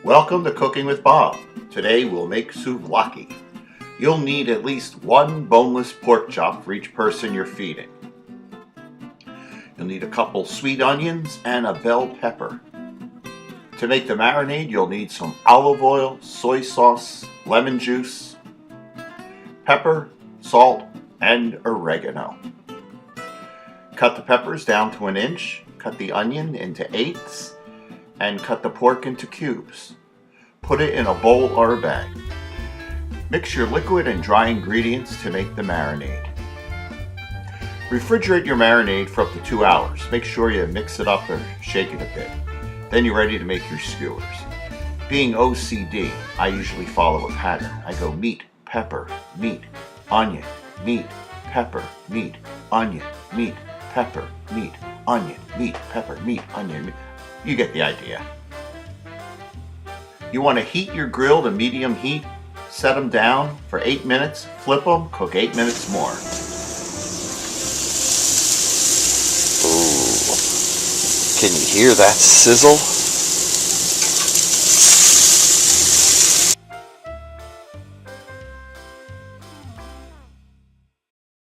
Welcome to Cooking with Bob. Today we'll make souvlaki. You'll need at least one boneless pork chop for each person you're feeding. You'll need a couple sweet onions and a bell pepper. To make the marinade, you'll need some olive oil, soy sauce, lemon juice, pepper, salt, and oregano. Cut the peppers down to 1 inch, cut the onion into eighths, and cut the pork into cubes. Put it in a bowl or a bag. Mix your liquid and dry ingredients to make the marinade. Refrigerate your marinade for up to 2 hours. Make sure you mix it up or shake it a bit. Then you're ready to make your skewers. Being OCD, I usually follow a pattern. I go meat, pepper, meat, onion, meat, pepper, meat, onion, meat, pepper, meat, onion, meat, pepper, meat, onion, meat. You get the idea. You want to heat your grill to medium heat. Set them down for 8 minutes. Flip them, cook 8 minutes more. Ooh, can you hear that sizzle?